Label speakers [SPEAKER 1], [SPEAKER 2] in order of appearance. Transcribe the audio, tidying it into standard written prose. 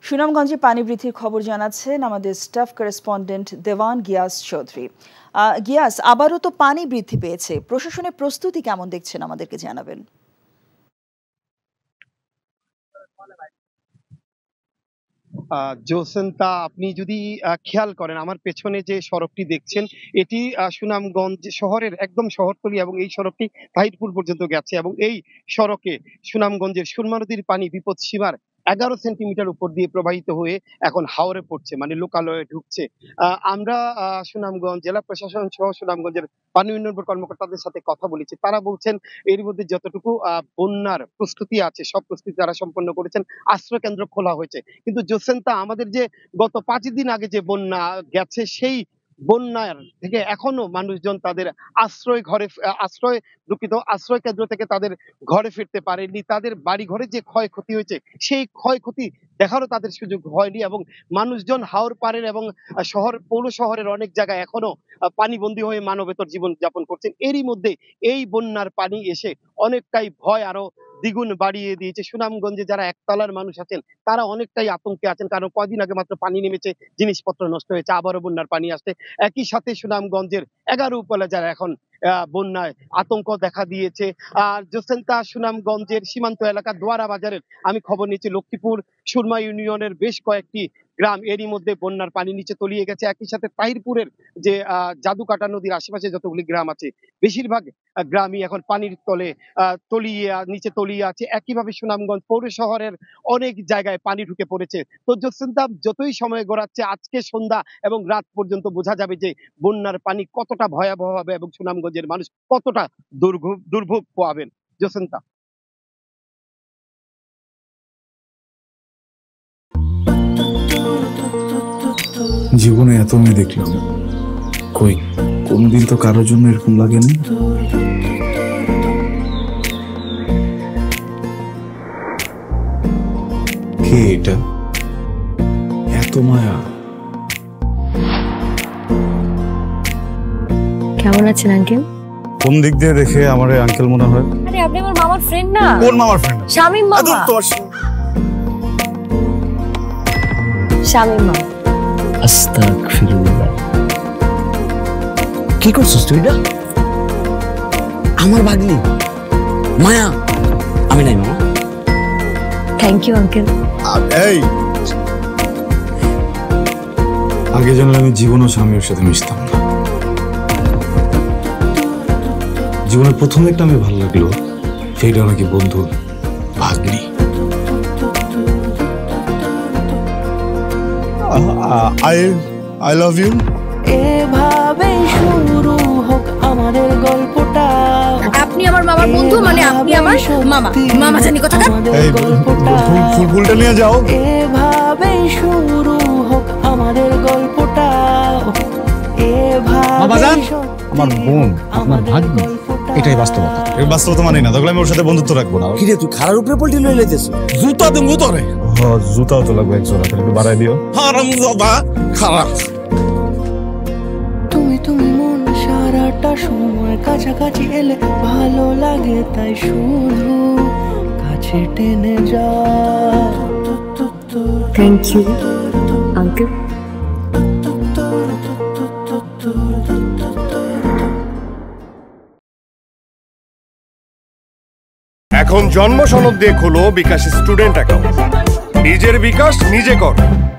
[SPEAKER 1] সুনামগঞ্জে পানি বৃদ্ধির খবর জানাচ্ছেন আমাদের স্টাফ করেসপন্ডেন্ট দেওয়ান গিয়াস চৌধুরী। গিয়াস, আবারও তো পানি বৃদ্ধি পেয়েছে, প্রশাসনের প্রস্তুতি কেমন দেখছেন আমাদেরকে জানাবেন।
[SPEAKER 2] জোসেন্তা, আপনি যদি খেয়াল করেন আমার পেছনে যে সড়কটি দেখছেন এটি সুনামগঞ্জ শহরের একদম শহরতলি এবং এই সড়কটি তাহিরপুর পর্যন্ত গেছে এবং এই সড়কে সুনামগঞ্জের সুরমা নদীর পানি বিপদ সীমার 11 সেন্টিমিটার উপর দিয়ে প্রবাহিত হয়ে এখন হাওরে পড়ছে, মানে লোকালয়ে ঢুকছে। আমরা সুনামগঞ্জ জেলা প্রশাসন সহ সুনামগঞ্জের পানি উন্নয়ন বোর্ড কর্মকর্তাদের সাথে কথা বলেছি। তারা বলছেন এর মধ্যে যতটুকু বন্যার প্রস্তুতি আছে সব প্রস্তুতি তারা সম্পন্ন করেছেন। আশ্রয় কেন্দ্র খোলা হয়েছে, কিন্তু জোসেন্তা, আমাদের যে গত 5 দিন আগে যে বন্যা গেছে সেই বন্যার থেকে এখনো মানুষজন তাদের আশ্রয় কেন্দ্র থেকে তাদের ঘরে ফিরতে পারেনি। তাদের বাড়ি ঘরে যে ক্ষয়ক্ষতি হয়েছে সেই ক্ষয়ক্ষতি দেখারও তাদের সুযোগ হয়নি এবং মানুষজন হাওর পাড়ের এবং পৌর শহরের অনেক জায়গায় এখনো পানিবন্দী হয়ে মানবেতর জীবন যাপন করছেন। এরই মধ্যে এই বন্যার পানি এসে অনেকটাই ভয় আরো দ্বিগুণ বাড়িয়ে দিয়েছে। সুনামগঞ্জে যারা একতলার মানুষ আছেন তারা অনেকটাই আতঙ্কে আছেন, কারণ কয়দিন আগে মাত্র পানি নেমেছে, জিনিসপত্র নষ্ট হয়েছে, আবারও বন্যার পানি আসছে। একই সাথে সুনামগঞ্জের 11 উপজেলায় এখন বন্যায় আতঙ্ক দেখা দিয়েছে। আর জোসেন্তা, সুনামগঞ্জের সীমান্ত এলাকা দোয়ারা বাজারের আমি খবর নিয়েছি, লক্ষ্মীপুর সুরমা ইউনিয়নের বেশ কয়েকটি গ্রাম এরই মধ্যে বন্যার পানি নিচে তলিয়ে গেছে। একই সাথে তাহিরপুরের যে জাদুকাটা নদীর আশেপাশে যতগুলি গ্রাম আছে বেশিরভাগ গ্রামই এখন পানির তলে নিচে তলিয়ে আছে। একইভাবে সুনামগঞ্জ পৌর শহরের অনেক জায়গায় পানি ঢুকে পড়েছে। তো জোসেন্তা, যতই সময় গড়াচ্ছে আজকে সন্ধ্যা এবং রাত পর্যন্ত বোঝা যাবে যে বন্যার পানি কতটা ভয়াবহ হবে এবং সুনামগঞ্জের মানুষ কতটা দুর্ভোগ পোয়াবেন। জোসেন্তা।
[SPEAKER 3] জীবনে এত মেয়ে দেখলাম, কই কোনদিন তো কারোর জন্য এরকম লাগেনি। কে এটা? এত মায়া।
[SPEAKER 4] কেমন আছেন আঙ্কেল?
[SPEAKER 3] কোন দিক দিয়ে দেখে আমার আঙ্কেল মনে হয়?
[SPEAKER 4] আরে আপনি আমার মামার ফ্রেন্ড না?
[SPEAKER 3] কোন মামার ফ্রেন্ড?
[SPEAKER 4] শামীম মামা। শামীম মামা।
[SPEAKER 5] আস্তাগফিরুল্লাহ। কি করছিস তুই? এটা আমার ভাগ্নি মায়া। আমি নাই মামা।
[SPEAKER 4] Thank you uncle.
[SPEAKER 3] এই আগে জানলে আমি জীবনও স্বামীর সাথে মিশতাম না। জীবনের প্রথম একটা আমি ভালো লাগলো, সেইটা নাকি বন্ধুর ভাগ্নি। I love you.
[SPEAKER 6] এভাবে শুরু হোক আমাদের গল্পটা।
[SPEAKER 4] আপনি আমার মামার বন্ধু, মানে আপনি আমার মামা। মামা জানি কোথাকার।
[SPEAKER 3] এই ফুলটা নিয়ে যাও।
[SPEAKER 6] এভাবে শুরু হোক আমাদের গল্পটা।
[SPEAKER 3] বাবাজান, আমার বোন আপনার ভাগ্নি, এটাই বাস্তবতা। এই বাস্তবতা মানি না, তাহলে আমি ওর সাথে বন্ধুত্ব রাখবো না।
[SPEAKER 5] কি রে, তুই খারার উপরে পল্টি লই লাইতেছ?
[SPEAKER 3] জুতা দেবো তোরে। হ্যাঁ, জুতাও তো লাগবে এক জোড়া, একটু বাড়াই দিও। হারামজাদা খারাপ।
[SPEAKER 6] তুমি মন সারাটা সময় কাছাকাছি এলে ভালো লাগে, তাই শুধু কাছে টেনে যা।
[SPEAKER 4] Thank you uncle.
[SPEAKER 7] এখন জন্ম সনদ দিয়ে খোলো বিকাশ স্টুডেন্ট অ্যাকাউন্ট। নিজের বিকাশ নিজে কর।